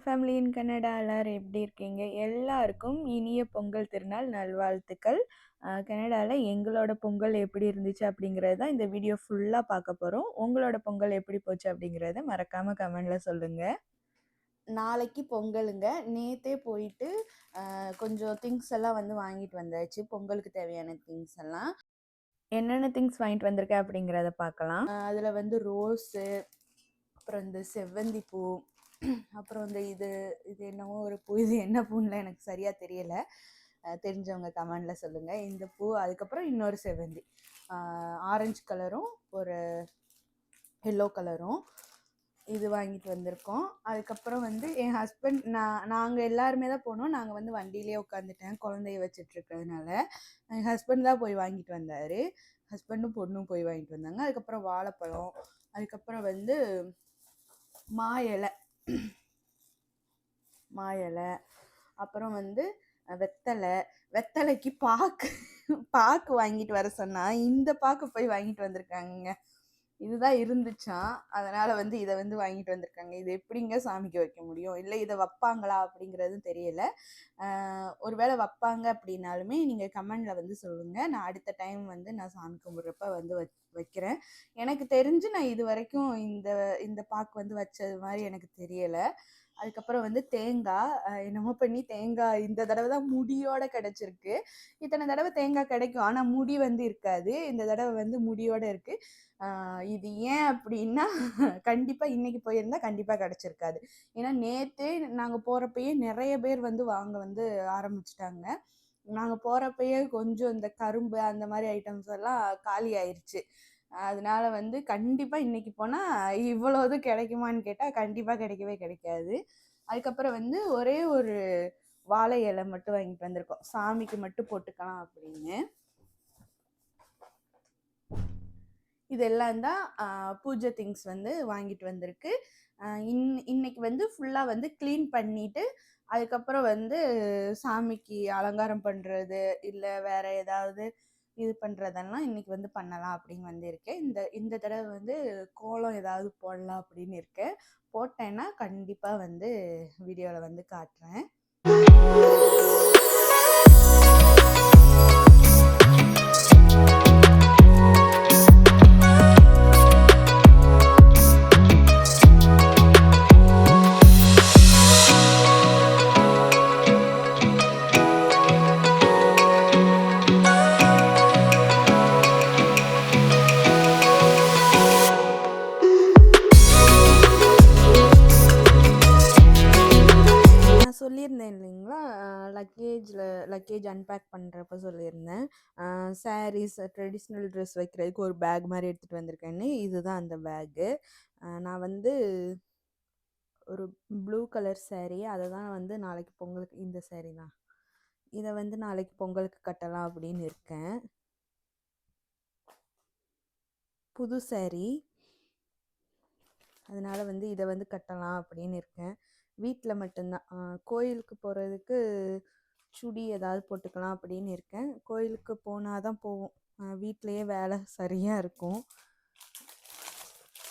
Family இன் Canada எல்லாரும் எப்படி இருக்கீங்க? எல்லாருக்கும் இனிய பொங்கல் திருநாள் நல்வாழ்த்துக்கள். கனடால எங்களோட பொங்கல் எப்படி இருந்துச்சு அப்படிங்கிறது தான் இந்த வீடியோ ஃபுல்லா பார்க்க போறோம். உங்களோட பொங்கல் எப்படி போச்சு அப்படிங்கிறத மறக்காம கமெண்ட்ல சொல்லுங்க. நாளைக்கு பொங்கலுங்க. நேத்தே போயிட்டு கொஞ்சம் திங்ஸ் எல்லாம் வந்து வாங்கிட்டு வந்தாச்சு. பொங்கலுக்கு தேவையான திங்ஸ் எல்லாம். என்னென்ன திங்ஸ் வாங்கிட்டு வந்திருக்கேன் அப்படிங்கிறத பார்க்கலாம். அதில் வந்து ரோஸு, அப்புறம் இந்த செவ்வந்தி பூ, அப்புறம் இந்த இது இது என்னவோ ஒரு பூ, இது என்ன பூன்னுலாம் எனக்கு சரியாக தெரியலை. தெரிஞ்சவங்க கமெண்டில் சொல்லுங்கள். இந்த பூ, அதுக்கப்புறம் இன்னொரு செவ்வந்தி, ஆரஞ்சு கலரும் ஒரு எல்லோ கலரும் இது வாங்கிட்டு வந்திருக்கோம். அதுக்கப்புறம் வந்து என் ஹஸ்பண்ட் நாங்கள் எல்லாருமே தான் போனோம். நாங்கள் வந்து வண்டியிலே உட்காந்துட்டேன் குழந்தைய வச்சிட்ருக்கிறதுனால. என் ஹஸ்பண்ட் தான் போய் வாங்கிட்டு வந்தார். ஹஸ்பண்டும் பொண்ணும் போய் வாங்கிட்டு வந்தாங்க. அதுக்கப்புறம் வாழைப்பழம், அதுக்கப்புறம் வந்து மா இலை, அப்புறம் வந்து வெத்தலைக்கு பாக்கு வாங்கிட்டு வர சொன்னால் இந்த பாக்கு போய் வாங்கிட்டு வந்திருக்காங்க. இதுதான் இருந்துச்சான். அதனால் வந்து இதை வந்து வாங்கிட்டு வந்திருக்காங்க. இது எப்படிங்க சாமிக்கு வைக்க முடியும்? இல்லை இதை வைப்பாங்களா அப்படிங்கிறதும் தெரியல. ஒருவேளை வைப்பாங்க அப்படின்னாலுமே நீங்கள் கமெண்டில் வந்து சொல்லுங்கள். நான் அடுத்த டைம் வந்து நான் சாமி கும்பிட்றப்ப வந்து வைக்கிறேன். எனக்கு தெரிஞ்சு நான் இது வரைக்கும் இந்த பாக்கு வந்து வச்சது மாதிரி எனக்கு தெரியலை. அதுக்கப்புறம் வந்து தேங்காய், என்னமோ பண்ணி தேங்காய் இந்த தடவை தான் முடியோட கிடச்சிருக்கு. இத்தனை தடவை தேங்காய் கிடைக்கும், ஆனால் முடி வந்து இருக்காது. இந்த தடவை வந்து முடியோடு இருக்குது. இது ஏன் அப்படின்னா கண்டிப்பாக இன்றைக்கி போயிருந்தால் கண்டிப்பாக கிடச்சிருக்காது. ஏன்னா நேற்றே நாங்கள் போகிறப்பயே நிறைய பேர் வந்து வாங்க வந்து ஆரம்பிச்சிட்டாங்க. நாங்கள் போகிறப்பயே கொஞ்சம் இந்த கரும்பு அந்த மாதிரி ஐட்டம்ஸ் எல்லாம் காலி ஆயிடுச்சு. அதனால வந்து கண்டிப்பாக இன்றைக்கி போனால் இவ்வளோது கிடைக்குமான்னு கேட்டால் கண்டிப்பாக கிடைக்கவே கிடைக்காது. அதுக்கப்புறம் வந்து ஒரே ஒரு வாழை இலை மட்டும் வாங்கிட்டு வந்திருக்கோம், சாமிக்கு மட்டும் போட்டுக்கலாம் அப்படின்னு. இதெல்லாம் தான் பூஜை திங்ஸ் வந்து வாங்கிட்டு வந்திருக்கு. இன்னைக்கு வந்து ஃபுல்லாக வந்து க்ளீன் பண்ணிவிட்டு அதுக்கப்புறம் வந்து சாமிக்கு அலங்காரம் பண்ணுறது இல்லை வேறு ஏதாவது இது பண்ணுறதெல்லாம் இன்றைக்கி வந்து பண்ணலாம் அப்படின்னு வந்து இருக்கேன். இந்த தடவை வந்து கோலம் ஏதாவது போடலாம் அப்படின்னு இருக்கேன். போட்டேன்னா கண்டிப்பாக வந்து வீடியோவில் வந்து காட்டுறேன். சொல்லியிருந்தேன் இல்லைங்களா, லக்கேஜ் அன்பேக் பண்ணுறப்ப சொல்லியிருந்தேன். சாரீஸ், ட்ரெடிஷ்னல் ட்ரெஸ் வைக்கிறதுக்கு ஒரு பேக் மாதிரி எடுத்துகிட்டு வந்திருக்கேன்னு. இதுதான் அந்த பேக்கு. நான் வந்து ஒரு ப்ளூ கலர் சாரீ, அதை தான் வந்து நாளைக்கு பொங்கலுக்கு, இந்த சாரீ தான், இதை வந்து நாளைக்கு பொங்கலுக்கு கட்டலாம் அப்படின்னு இருக்கேன். புது சாரீ, அதனால் வந்து இதை வந்து கட்டலாம் அப்படின்னு இருக்கேன். வீட்டில் மட்டும்தான், கோயிலுக்கு போகிறதுக்கு சுடி ஏதாவது போட்டுக்கலாம் அப்படின்னு இருக்கேன். கோயிலுக்கு போனால் தான் போவோம், வீட்டிலையே வேலை சரியாக இருக்கும்.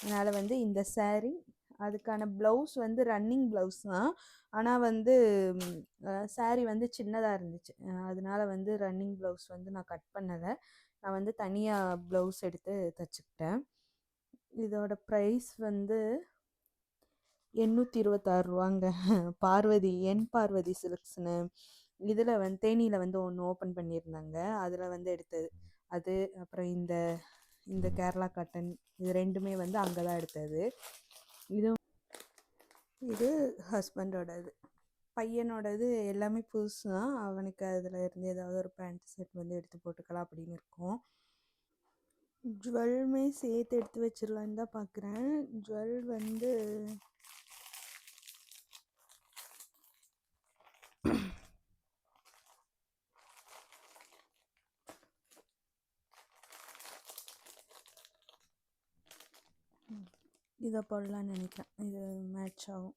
அதனால் வந்து இந்த சாரீ, அதுக்கான ப்ளவுஸ் வந்து ரன்னிங் ப்ளவுஸ் தான். ஆனால் வந்து சாரீ வந்து சின்னதாக இருந்துச்சு, அதனால் வந்து ரன்னிங் ப்ளவுஸ் வந்து நான் கட் பண்ணலை. நான் வந்து தனியாக ப்ளவுஸ் எடுத்து தைச்சிக்கிட்டேன். இதோட ப்ரைஸ் வந்து 826 ரூபாங்க. பார்வதி சில்க்ஸ்னு இதில் வந்து தேனியில் வந்து ஒன்று ஓப்பன் பண்ணியிருந்தாங்க, அதில் வந்து எடுத்தது அது. அப்புறம் இந்த கேரளா காட்டன், இது ரெண்டுமே வந்து அங்கே தான் எடுத்தது. இது ஹஸ்பண்டோடது. பையனோடது எல்லாமே புதுசு தான். அவனுக்கு அதில் இருந்து ஏதாவது ஒரு பேண்ட் செட் வந்து எடுத்து போட்டுக்கலாம் அப்படின்னு இருக்கும். ஜுவல்மே சேர்த்து எடுத்து வச்சிடலான்னு தான் பார்க்குறேன். ஜுவல் வந்து இதை போடலான்னு நினைக்கிறேன், இது மேட்ச் ஆகும்.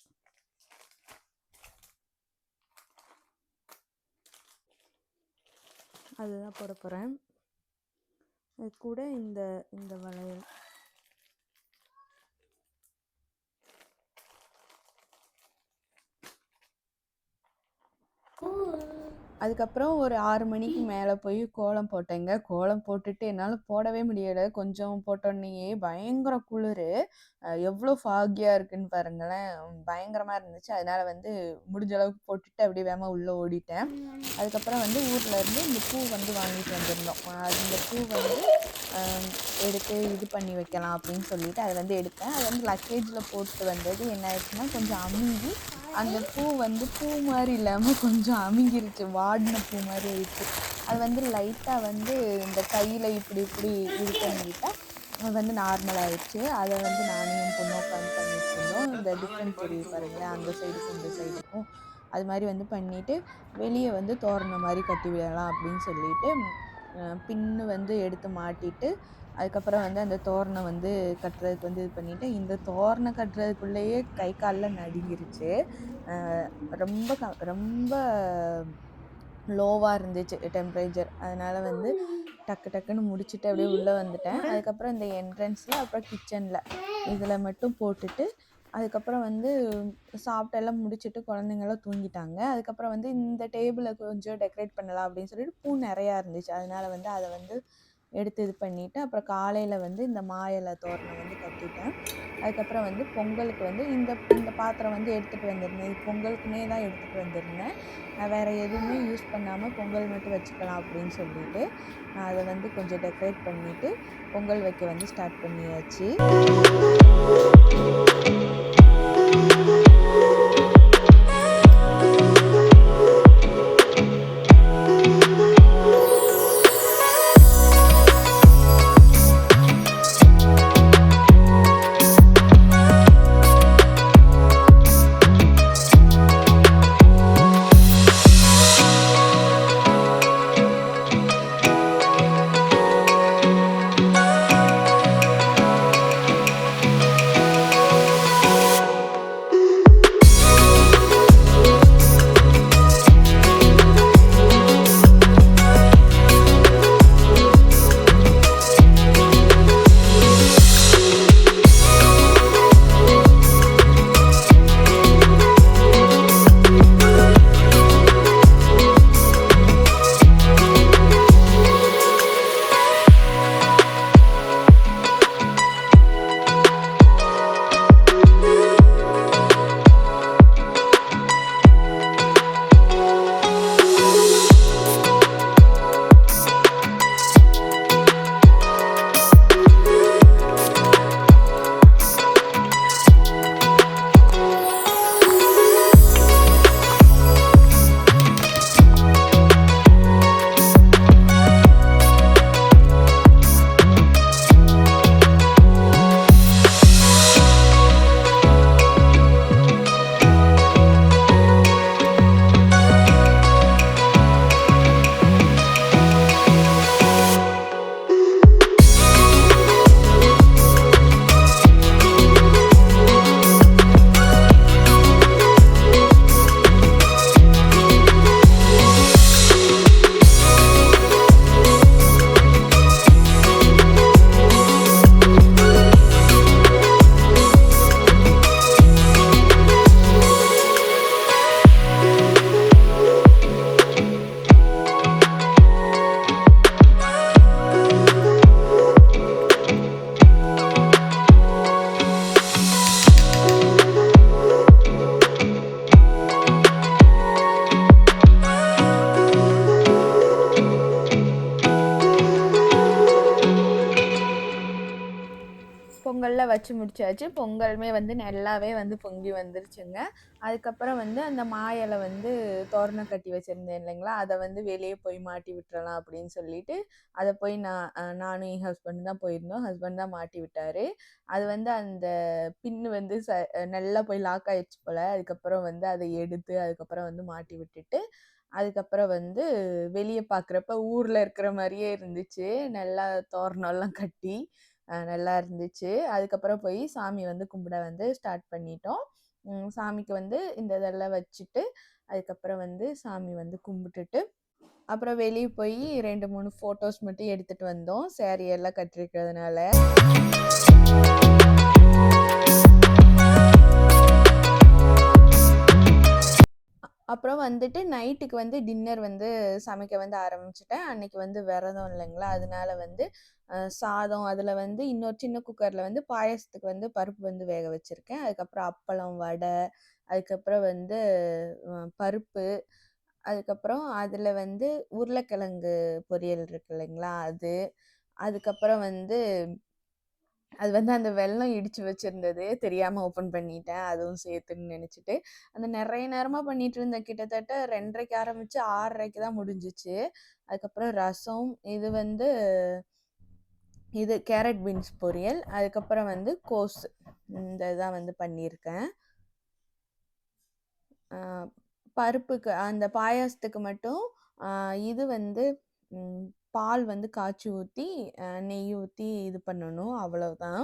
அதுதான் போட போகிறேன். அது கூட இந்த வளையல். அதுக்கப்புறம் ஒரு 6 மணிக்கு மேலே போய் கோலம் போட்டேங்க. கோலம் போட்டுட்டு என்னால் போடவே முடியலை. கொஞ்சம் போட்டோன்னையே பயங்கர குளிர். எவ்வளோ ஃபாகியாக இருக்குன்னு பாருங்களேன். பயங்கரமாக இருந்துச்சு. அதனால் வந்து முடிஞ்ச அளவுக்கு போட்டுட்டு அப்படியே வேகமாக உள்ளே ஓடிட்டேன். அதுக்கப்புறம் வந்து ஊரில் இருந்து இந்த பூ வந்து வாங்கிட்டு வந்திருந்தோம். அந்த பூ வந்து எடுத்து இது பண்ணி வைக்கலாம் அப்படின்னு சொல்லிட்டு அதை வந்து எடுத்தேன். அதை வந்து லக்கேஜில் போட்டு வந்தது என்ன ஆயிடுச்சுன்னா கொஞ்சம் அமுங்கி அந்த பூ வந்து பூ மாதிரி இல்லாமல் கொஞ்சம் அமுங்கிருச்சு. வாடின பூ மாதிரி ஆயிடுச்சு. அது வந்து லைட்டாக வந்து இந்த கையில் இப்படி இப்படி இது பண்ணிக்கிட்டா அது வந்து நார்மல் ஆயிடுச்சு. அதை வந்து நானும் என் பொண்ணு உட்காந்து பண்ணிட்டு இருந்தோம். இந்த டிஃப்ரெண்ட் தெரியுது பாருங்களேன், அந்த சைடுக்கும் இந்த சைடுக்கும் அது மாதிரி வந்து பண்ணிவிட்டு வெளியே வந்து தோரணை மாதிரி கட்டி விடலாம் அப்படின்னு சொல்லிட்டு பின்னு வந்து எடுத்து மாட்டிட்டு அதுக்கப்புறம் வந்து அந்த தோரணம் வந்து கட்டுறதுக்கு வந்து இது பண்ணிவிட்டு இந்த தோரணம் கட்டுறதுக்குள்ளேயே கை காலில் நடுங்கிருச்சு. ரொம்ப லோவாக இருந்துச்சு டெம்பரேச்சர். அதனால் வந்து டக்கு டக்குன்னு முடிச்சுட்டு அப்படியே உள்ளே வந்துட்டேன். அதுக்கப்புறம் இந்த என்ட்ரன்ஸில் அப்புறம் கிச்சனில் இதில் மட்டும் போட்டுட்டு அதுக்கப்புறம் வந்து சாப்பிட்டெல்லாம் முடிச்சுட்டு குழந்தைங்களாம் தூங்கிட்டாங்க. அதுக்கப்புறம் வந்து இந்த டேபிளை கொஞ்சம் டெக்கரேட் பண்ணலாம் அப்படின்னு சொல்லிட்டு பூ நிறையா இருந்துச்சு. அதனால் வந்து அதை வந்து எடுத்து இது பண்ணிவிட்டு அப்புறம் காலையில் வந்து இந்த மா இலை தோரணம் வந்து கட்டிட்டேன். அதுக்கப்புறம் வந்து பொங்கலுக்கு வந்து இந்த பாத்திரம் வந்து எடுத்துகிட்டு வந்திருந்தேன். இது பொங்கலுக்குனே தான் எடுத்துகிட்டு வந்திருந்தேன். நான் வேறு எதுவுமே யூஸ் பண்ணாமல் பொங்கல் மட்டும் வச்சுக்கலாம் அப்படின்னு சொல்லிட்டு நான் அதை வந்து கொஞ்சம் டெக்கரேட் பண்ணிவிட்டு பொங்கல் வைக்க வந்து ஸ்டார்ட் பண்ணியாச்சு. பொங்கல்லாம் வச்சு முடிச்சாச்சு. பொங்கலுமே வந்து நல்லாவே வந்து பொங்கி வந்துருச்சுங்க. அதுக்கப்புறம் வந்து அந்த மா இலை வந்து தோரணம் கட்டி வச்சுருந்தேன் இல்லைங்களா, அதை வந்து வெளியே போய் மாட்டி விட்டுறலாம் அப்படின்னு சொல்லிட்டு அதை போய் நானும் என் ஹஸ்பண்ட் தான் போயிருந்தோம். ஹஸ்பண்ட் தான் மாட்டி விட்டார். அது வந்து அந்த பின்னு வந்து நல்லா போய் லாக் ஆயிடுச்சு போல். அதுக்கப்புறம் வந்து அதை எடுத்து அதுக்கப்புறம் வந்து மாட்டி விட்டுட்டு அதுக்கப்புறம் வந்து வெளியே பார்க்குறப்ப ஊரில் இருக்கிற மாதிரியே இருந்துச்சு. நல்லா தோரணம்லாம் கட்டி நல்லா இருந்துச்சு. அதுக்கப்புறம் போய் சாமி வந்து கும்பிட வந்து ஸ்டார்ட் பண்ணிட்டோம். சாமிக்கு வந்து இந்த இதெல்லாம் வச்சுட்டு அதுக்கப்புறம் வந்து சாமி வந்து கும்பிட்டுட்டு அப்புறம் வெளியே போய் 2-3 ஃபோட்டோஸ் மட்டும் எடுத்துகிட்டு வந்தோம், சேரீ எல்லாம் கட்டிருக்கிறதுனால. அப்புறம் வந்துட்டு நைட்டுக்கு வந்து டின்னர் வந்து சமைக்க வந்து ஆரம்பிச்சுட்டேன். அன்னைக்கு வந்து விரதம் இல்லைங்களா, அதனால வந்து சாதம், அதில் வந்து இன்னொரு சின்ன குக்கரில் வந்து பாயாசத்துக்கு வந்து பருப்பு வந்து வேக வச்சுருக்கேன். அதுக்கப்புறம் அப்பளம், வடை, அதுக்கப்புறம் வந்து பருப்பு, அதுக்கப்புறம் அதில் வந்து உருளைக்கிழங்கு பொரியல் இருக்கு இல்லைங்களா அது, அதுக்கப்புறம் வந்து அது வந்து அந்த வெல்லம் இடிச்சு வச்சிருந்தது. தெரியாம ஓப்பன் பண்ணிட்டேன். அதுவும் சேர்த்துன்னு நெனச்சுட்டு. அந்த நெறைய நேரமா பண்ணிட்டு இருந்தேன். கிட்டத்தட்ட 2:30க்கு ஆரம்பிச்சு 6:30க்கு தான் முடிஞ்சுச்சு. அதுக்கப்புறம் ரசம், இது வந்து இது கேரட் பீன்ஸ் பொரியல், அதுக்கப்புறம் வந்து கோஸ். இந்த இதான் வந்து பண்ணியிருக்கேன். அ பருப்புக்கு அந்த பாயாசத்துக்கு மட்டும் அ இது வந்து ம் பால் வந்து காய்ச்சி ஊத்தி, நெய் ஊத்தி இது பண்ணணும். அவ்வளவுதான்.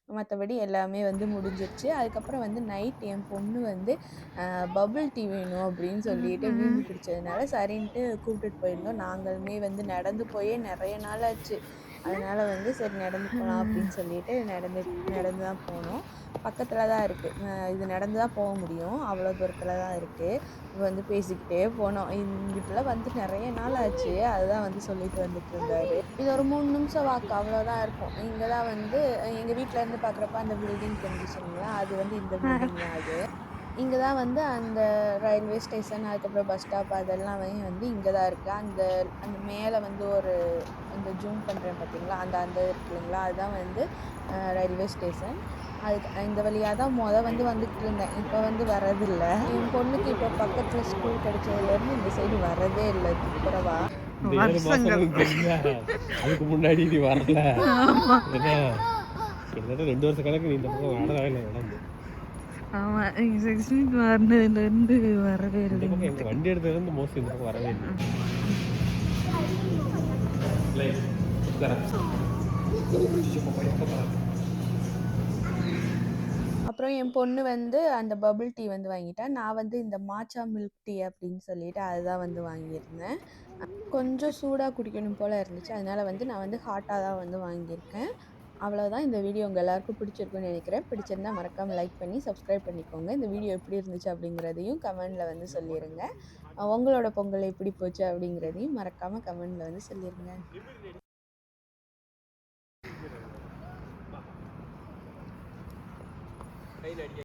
மத்தபடி எல்லாமே வந்து முடிஞ்சிருச்சு. அதுக்கப்புறம் வந்து நைட் என் பொண்ணு வந்து பபிள் டீ வேணும் அப்படின்னு சொல்லிட்டு வீம்பு பிடிச்சதுனால, சரின்ட்டு கூப்பிட்டுட்டு போயிருந்தோம். நாங்களுமே வந்து நடந்து போயே நெறைய நாள் ஆச்சு. அதனால வந்து சரி நடந்து போலாம் அப்படின்னு சொல்லிட்டு நடந்து நடந்து தான் போனோம். பக்கத்துல தான் இருக்கு. இது நடந்து தான் போக முடியும். அவ்வளோ தூரத்துல தான் இருக்கு. அப்ப வந்து பேசிக்கிட்டே போனோம். இங்கிட்டுலாம் வந்து நெறைய நாள் ஆச்சு. அதுதான் வந்து சொல்லிட்டு வந்துட்டு இருந்தாரு. இது ஒரு 3 நிமிஷம் வாக்கு அவ்வளோதான் இருக்கும். இங்க தான் வந்து எங்க வீட்ல இருந்து பார்க்குறப்ப அந்த பில்டிங் தெரிஞ்சுச்சு இல்லைங்களா? அது வந்து இந்த பில்டிங் தான் அது. இங்க தான் வந்து அந்த ரயில்வே ஸ்டேஷன், அதுக்கப்புறம் பஸ் ஸ்டாப் அதெல்லாமே வந்து இங்க தான் இருக்கு. அந்த அந்த மேல வந்து ஒரு அந்த ஜூம் பண்றேன் பார்த்தீங்களா? அந்த அந்த இருக்கு இல்லைங்களா? அதுதான் வந்து ரயில்வே ஸ்டேஷன். அதுக்கு இந்த வழியா தான் வந்து வந்துகிட்டு இருந்தேன். இப்ப வந்து வரதில்ல. என் பொண்ணுக்கு இப்ப பக்கத்துல ஸ்கூல் கிடைச்சதுலேருந்து இந்த சைடு வரதே இல்ல துப்புரவா. இந்த 7 மாசம் வருஷங்கள். உனக்கு தெரிஞ்சா, அதுக்கு முன்னாடி நீ வரல. ஆமா. ஏன்னா, கிட்டத்தட்ட 2 வருஷ கணக்கு நீ இந்த பக்கம் வரவே இல்ல நடந்து. ஆமா. 6 வீக் வந்ததுலேருந்து வரவே இந்த பக்கம் எங்க இல்லைன்ட்டு. வண்டி எடுத்ததுலேருந்து மோஸ்ட்லி இந்த பக்கம் வரவே இல்லையே. இல்லை, உட்காரேன். அப்புறம் என் பொண்ணு வந்து அந்த பபிள் டீ வந்து வாங்கிட்டா. நான் வந்து இந்த மாச்சா மில்க் டீ அப்படின்னு சொல்லிட்டு அதுதான் வந்து வாங்கியிருந்தேன். கொஞ்சம் சூடா குடிக்கணும் போல இருந்துச்சு. அதனால வந்து நான் வந்து ஹாட்டா தான் வந்து வாங்கியிருக்கேன். அவ்வளோதான். இந்த வீடியோ உங்க எல்லாருக்கும் பிடிச்சிருக்கும்னு நினைக்கிறேன். பிடிச்சிருந்தா மறக்காம லைக் பண்ணி சப்ஸ்கிரைப் பண்ணிக்கோங்க. இந்த வீடியோ எப்படி இருந்துச்சு அப்படிங்கிறதையும் கமெண்ட்ல வந்து சொல்லிருங்க. உங்களோட பொங்கல் எப்படி போச்சு அப்படிங்கிறதையும் மறக்காம கமெண்ட்ல வந்து சொல்லிருங்க.